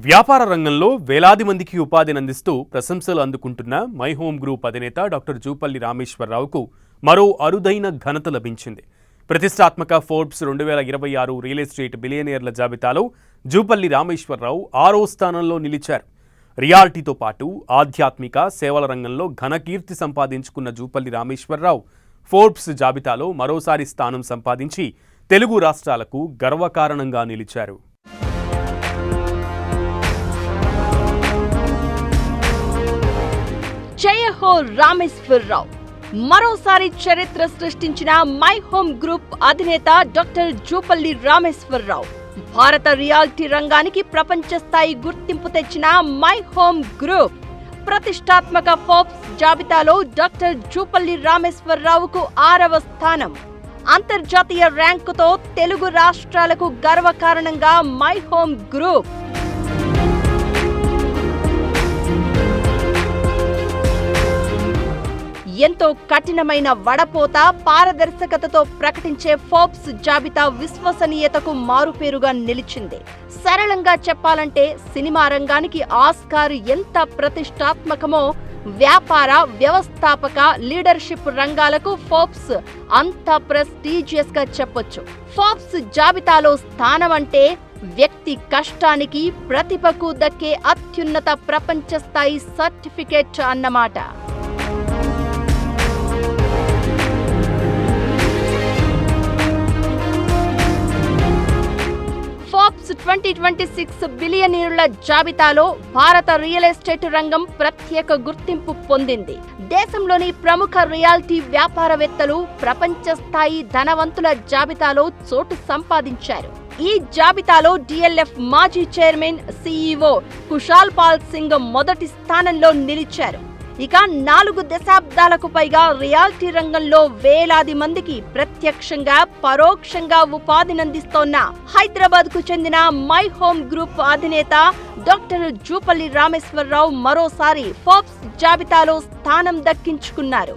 వ్యాపార రంగంలో వేలాది మందికి ఉపాధిని అందిస్తూ ప్రశంసలు అందుకుంటున్న మై హోమ్ గ్రూప్ అధినేత డాక్టర్ జూపల్లి రామేశ్వరరావుకు మరో అరుదైన ఘనత లభించింది. ప్రతిష్టాత్మక ఫోర్బ్స్ 2026 రియల్ ఎస్టేట్ బిలియనియర్ల జాబితాలో జూపల్లి రామేశ్వరరావు 6వ స్థానంలో నిలిచారు. రియాలిటీతో పాటు ఆధ్యాత్మిక సేవల రంగంలో ఘనకీర్తి సంపాదించుకున్న జూపల్లి రామేశ్వరరావు ఫోర్బ్స్ జాబితాలో మరోసారి స్థానం సంపాదించి తెలుగు రాష్ట్రాలకు గర్వకారణంగా నిలిచారు. జయ హో రామేశ్వరరావు. మరోసారి చరిత్ర సృష్టించిన మై హోమ్ గ్రూప్ అధినేత డాక్టర్ జూపల్లి రామేశ్వరరావు. భారత రియాలిటీ రంగానికి ప్రపంచ స్థాయి గుర్తింపు తెచ్చిన మై హోమ్ గ్రూప్ ప్రతిష్టాత్మక ఫోర్బ్స్ జాబితాలో డాక్టర్ జూపల్లి రామేశ్వరరావుకు 6వ స్థానం. అంతర్జాతీయ ర్యాంకుతో తెలుగు రాష్ట్రాలకు గర్వకారణంగా మై హోమ్ గ్రూప్. ఎంతో కఠినమైన వడపోత పారదర్శకతతో ప్రకటించే ఫోర్బ్స్ జాబితా విశ్వసనీయతకు మారుపేరుగా నిలిచింది. సరళంగా చెప్పాలంటే సినిమా రంగానికి ఆస్కార్ ఎంత ప్రతిష్టాత్మకమో వ్యాపార వ్యవస్థాపక లీడర్షిప్ రంగాలకు ఫోర్బ్స్ అంత ప్రెస్టీజియస్ గా చెప్పొచ్చు. ఫోర్బ్స్ జాబితాలో స్థానం అంటే వ్యక్తి కష్టానికి ప్రతిభకు దక్కే అత్యున్నత ప్రపంచ స్థాయి సర్టిఫికేట్ అన్నమాట. ఫోర్బ్స్ 2026 బిలియనీర్ల జాబితాలో భారత రియల్ ఎస్టేట్ రంగం ప్రత్యేక గుర్తింపు పొందింది. దేశంలోని ప్రముఖ రియాలిటీ వ్యాపారవేత్తలు ప్రపంచ స్థాయి ధనవంతుల జాబితాలో చోటు సంపాదించారు. ఈ జాబితాలో డిఎల్ఎఫ్ మాజీ చైర్మన్ సిఇఓ కుశాల్ పాల్ సింగ్ మొదటి స్థానంలో నిలిచారు. ఇక 4 దశాబ్దాలకు పైగా రియాలిటీ రంగంలో వేలాది మందికి ప్రత్యక్షంగా పరోక్షంగా ఉపాధినందిస్తోన్న హైదరాబాద్ కు చెందిన మై హోమ్ గ్రూప్ అధినేత డాక్టర్ జూపల్లి రామేశ్వరరావు మరోసారి ఫోర్బ్స్ జాబితాలో స్థానం దక్కించుకున్నారు.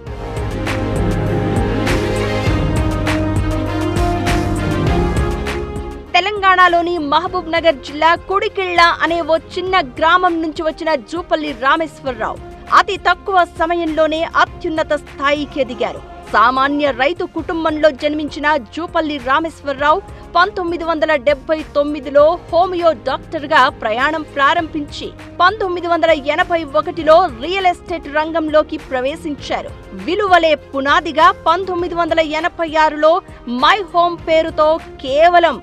తెలంగాణలోని మహబూబ్ నగర్ జిల్లా కుడికిళ్ల అనే ఓ చిన్న గ్రామం నుంచి వచ్చిన జూపల్లి రామేశ్వరరావు అతి తక్కువ సమయంలోనే అత్యున్నత స్థాయికి ఎదిగారు. సామాన్య రైతు కుటుంబంలో జన్మించిన జూపల్లి రామేశ్వరరావు 1979లో హోమియో డాక్టర్గా ప్రయాణం ప్రారంభించి 1981లో రియల్ ఎస్టేట్ రంగంలోకి ప్రవేశించారు. విలువలే పునాదిగా 1986లో మై హోమ్ పేరుతో కేవలం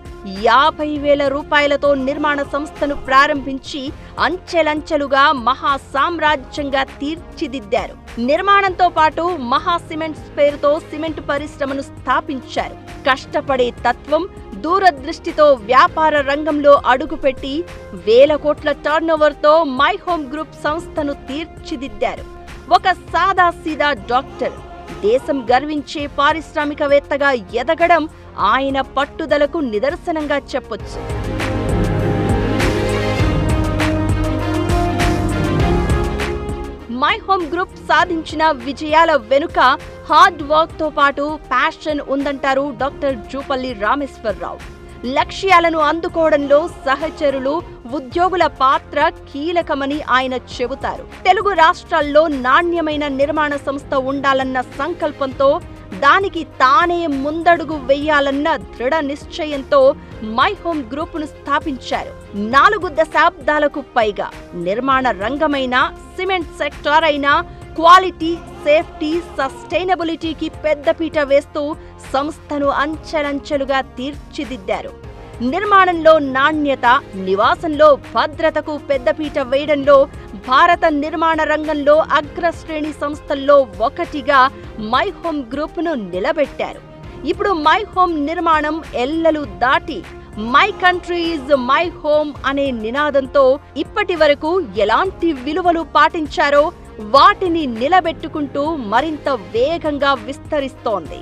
50,000 రూపాయలతో నిర్మాణ సంస్థను ప్రారంభించి అంచెలంచెలుగా మహా సామ్రాజ్యంగా తీర్చిదిద్దారు. నిర్మాణంతో పాటు మహా సిమెంట్స్ పేరుతో సిమెంట్ పరిశ్రమను స్థాపించారు. కష్టపడే తత్వం, దూరదృష్టితో వ్యాపార రంగంలో అడుగుపెట్టి వేల కోట్ల టర్నోవర్తో మై హోమ్ గ్రూప్ సంస్థను తీర్చిదిద్దారు. ఒక సాదాసీదా డాక్టర్ దేశం గర్వించే పారిశ్రామికవేత్తగా ఎదగడం ఆయన పట్టుదలకు నిదర్శనంగా చెప్పొచ్చు. మై హోమ్ గ్రూప్ సాధించిన విజయాల వెనుక హార్డ్ వర్క్ తో పాటు ప్యాషన్ ఉందంటారు డాక్టర్ జూపల్లి రామేశ్వరరావు. లక్ష్యాలను అందుకోవడంలో సహచరులు, ఉద్యోగుల పాత్ర కీలకమని ఆయన చెబుతారు. తెలుగు రాష్ట్రాల్లో నాణ్యమైన నిర్మాణ సంస్థ ఉండాలన్న సంకల్పంతో, దానికి తానే ముందడుగు వెయ్యాలన్న దృఢ నిశ్చయంతో మై హోమ్ గ్రూపును స్థాపించారు. 4 దశాబ్దాలకు పైగా నిర్మాణ రంగమైన, సిమెంట్ సెక్టార్ అయినా క్వాలిటీ, సేఫ్టీ, సస్టైనబిలిటీకి పెద్దపీట వేస్తూ సంస్థను అంచెలంచెలుగా తీర్చిదిద్దారు. నిర్మాణంలో నాణ్యత, నివాసంలో భద్రతకు పెద్దపీట వేయడంలో భారత నిర్మాణ రంగంలో అగ్రశ్రేణి సంస్థల్లో ఒకటిగా మై హోమ్ గ్రూప్ను నిలబెట్టారు. ఇప్పుడు మై హోమ్ నిర్మాణం ఎల్లలు దాటి my country is my home అనే నినాదంతో ఇప్పటి వరకు ఎలాంటి విలువలు పాటించారో వాటిని నిలబెట్టుకుంటూ మరింత వేగంగా విస్తరిస్తోంది.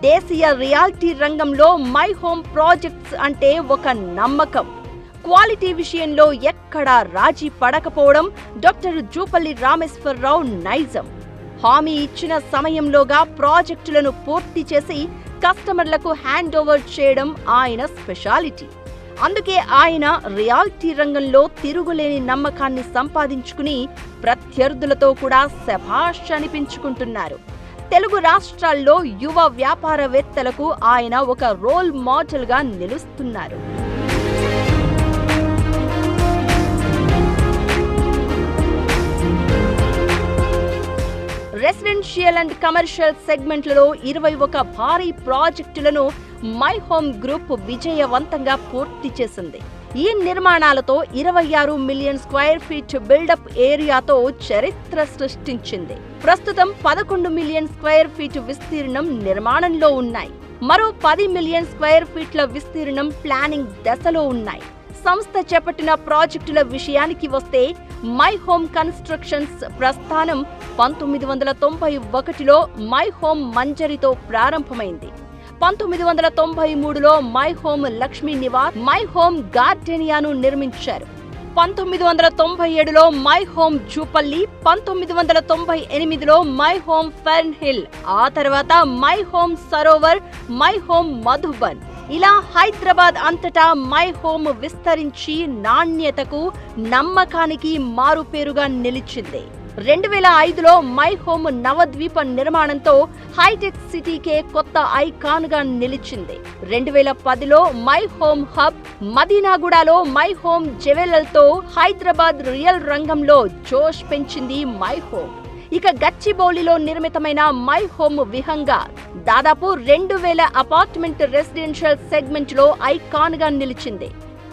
దేశీయ రియాలిటీ రంగంలో మై హోమ్ ప్రాజెక్ట్స్ అంటే ఒక నమ్మకం. క్వాలిటీ విషయంలో ఎక్కడా రాజీ పడకపోవడం డాక్టర్ జూపల్లి రామేశ్వరరావు నైజం. హామీ ఇచ్చిన సమయంలోగా ప్రాజెక్టులను పూర్తి చేసి కస్టమర్లకు హ్యాండ్ ఓవర్ చేయడం ఆయన స్పెషాలిటీ. అందుకే ఆయన రియాలిటీ రంగంలో తిరుగులేని నమ్మకాన్ని సంపాదించుకుని ప్రత్యర్థులతో కూడా శభాష్ అనిపించుకుంటున్నారు. తెలుగు రాష్ట్రాల్లో యువ వ్యాపారవేత్తలకు ఆయన ఒక రోల్ మోడల్గా నిలుస్తున్నారు. రెసిడెన్షియల్ అండ్ కమర్షియల్ సెగ్మెంట్లలో 21 భారీ ప్రాజెక్టులను మై హోమ్ గ్రూప్ విజయవంతంగా పూర్తి చేసింది. ఈ నిర్మాణాలతో 26 మిలియన్ స్క్వేర్ ఫీట్ బిల్డప్ ఏరియాతో చరిత్ర సృష్టించింది. ప్రస్తుతం 11 మిలియన్ స్క్వేర్ ఫీట్ విస్తీర్ణం నిర్మాణంలో ఉన్నాయి. మరో 10 మిలియన్ స్క్వేర్ ఫీట్ల విస్తీర్ణం ప్లానింగ్ దశలో ఉన్నాయి. సంస్థ చేపట్టిన ప్రాజెక్టుల విషయానికి వస్తే మై హోమ్ కన్స్ట్రక్షన్స్ ప్రస్థానం 1991లో మై హోమ్ మంజరితో ప్రారంభమైంది. 1993లో My Home Lakshmi Nivas, My Home గార్డెనియాను నిర్మించారు. 1997లో మై హోమ్ జూపల్లి, 1998లో మై హోమ్ ఫెర్న్ హిల్, ఆ తర్వాత My Home Sarovar, My Home Madhuban. ఇలా హైదరాబాద్ అంతటా మై హోమ్ విస్తరించి నాణ్యతకు, నమ్మకానికి మారుపేరుగా నిలిచింది. 2005లో మై హోమ్ నవద్వీప నిర్మాణంతో హైటెక్ సిటీకే కొత్త ఐకాన్ గా నిలిచింది. 2010లో మై హోమ్ హబ్, మదీనాగూడలో మై హోమ్ జ్యువెలర్తో హైదరాబాద్ రియల్ రంగంలో జోష్ పెంచింది మై హోమ్. ఇక గచ్చిబౌలిలో నిర్మితమైన మై హోమ్ విహంగా దాదాపు 2000 అపార్ట్మెంట్ రెసిడెన్షియల్ సెగ్మెంట్ లో ఐకాన్ గా నిలిచింది.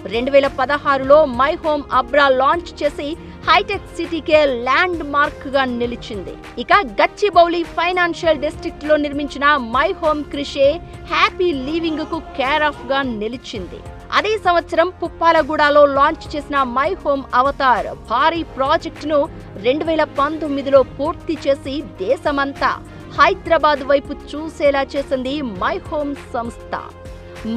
2016లో మై హోమ్ అబ్రా లాంచ్ చేసి హైటెక్ సిటీకే ల్యాండ్ మార్క్ గా నిలిచింది. ఇక గచ్చిబౌలి ఫైనాన్షియల్ డిస్ట్రిక్ట్ లో నిర్మించిన మై హోమ్ క్రిషే హ్యాపీ లివింగ్ కు కేర్ ఆఫ్ గా నిలిచింది. అదే సంవత్సరం పుప్పాలగూడలో లాంచ్ చేసిన మై హోమ్ అవతార్ భారీ ప్రాజెక్టును 2019లో పూర్తి చేసి దేశమంతా హైదరాబాద్ వైపు చూసేలా చేసింది మై హోమ్ సంస్థ.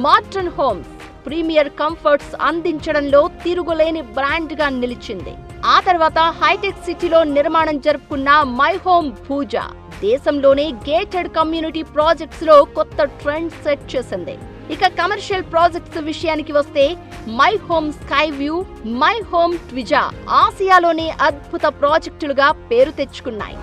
మోడర్న్ హోమ్స్, ప్రీమియర్ కంఫర్ట్స్ అందించడంలో తిరుగులేని బ్రాండ్ గా నిలిచింది. ఆ తర్వాత హైటెక్ సిటీలో నిర్మాణం జరుపుకున్న మై హోమ్ భూజా దేశంలోనే గేటెడ్ కమ్యూనిటీ ప్రాజెక్ట్స్ లో కొత్త ట్రెండ్ సెట్ చేసింది. ఇక కమర్షియల్ ప్రాజెక్ట్స్ విషయానికి వస్తే My Home Sky View, My Home Twitza ఆసియాలోనే అద్భుత ప్రాజెక్టులుగా పేరు తెచ్చుకున్నాయి.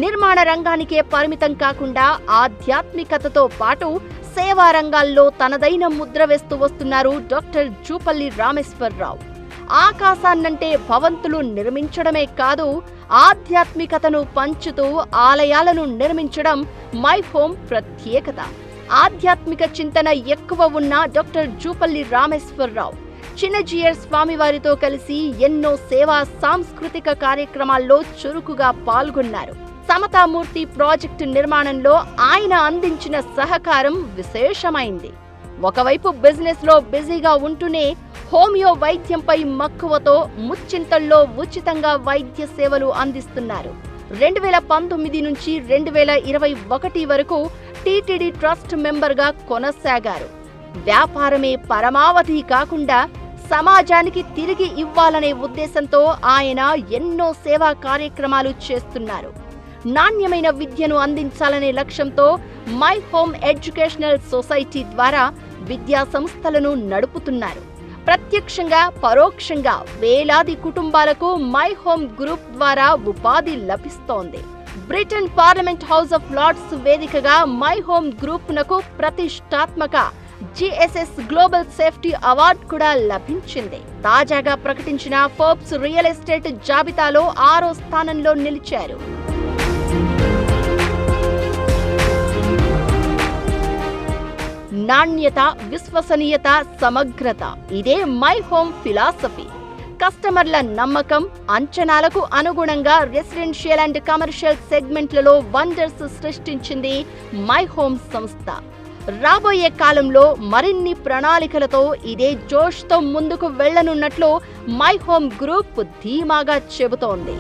నిర్మాణ రంగానికే పరిమితం కాకుండా ఆధ్యాత్మికతతో పాటు సేవా రంగాల్లో తనదైన ముద్ర వేస్తూ వస్తున్నారు డాక్టర్ జూపల్లి రామేశ్వరరావు. ఆకాశాన్నంటే భవంతులు నిర్మించడమే కాదు, ఆధ్యాత్మికతను పంచుతూ ఆలయాలను నిర్మించడం మై హోమ్ ప్రత్యేకత. ఆధ్యాత్మిక చింతన ఎక్కువ ఉన్న డాక్టర్ జూపల్లి రామేశ్వరరావు చిన్నజీయర్ స్వామివారితో కలిసి ఎన్నో సేవా సాంస్కృతిక కార్యక్రమాల్లో చురుకుగా పాల్గొన్నారు. సమతామూర్తి ప్రాజెక్టు నిర్మాణంలో ఆయన అందించిన సహకారం విశేషమైంది. ఒకవైపు బిజినెస్ లో బిజీగా ఉంటూనే హోమియో వైద్యంపై మక్కువతో ముచ్చింతల్లో ఉచితంగా వైద్య సేవలు అందిస్తున్నారు. 2019 నుంచి 2021 వరకు టీటీడీ ట్రస్ట్ మెంబర్గా కొనసాగారు. వ్యాపారమే పరమావధి కాకుండా సమాజానికి తిరిగి ఇవ్వాలనే ఉద్దేశంతో ఆయన ఎన్నో సేవా కార్యక్రమాలు చేస్తున్నారు. నాణ్యమైన విద్యను అందించాలనే లక్ష్యంతో మై హోమ్ ఎడ్యుకేషనల్ సొసైటీ ద్వారా విద్యా సంస్థలను నడుపుతున్నారు. ప్రత్యక్షంగా పరోక్షంగా వేలాది కుటుంబాలకు మై హోమ్ గ్రూప్ ద్వారా ఉపాధి లభిస్తోంది. Britain parliament House of Lords వేదికగా మై హోమ్ గ్రూప్ నకు ప్రతిష్టాత్మక GSS గ్లోబల్ సేఫ్టీ అవార్డు కూడా లభించింది. తాజాగా ప్రకటించిన ఫోర్బ్స్ రియల్ ఎస్టేట్ జాబితాలో 6వ స్థానంలో నిలిచారు. నాణ్యత, విశ్వసనీయత, సమగ్రత ఇదే మై హోమ్ ఫిలాసఫీ. కస్టమర్ల నమ్మకం, అంచనాలకు అనుగుణంగా రెసిడెన్షియల్ అండ్ కమర్షియల్ సెగ్మెంట్లలో వండర్స్ సృష్టించింది మై హోమ్ సంస్థ. రాబోయే కాలంలో మరిన్ని ప్రణాళికలతో ఇదే జోష్తో ముందుకు వెళ్లనున్నట్లు మై హోమ్ గ్రూప్ ధీమాగా చెబుతోంది.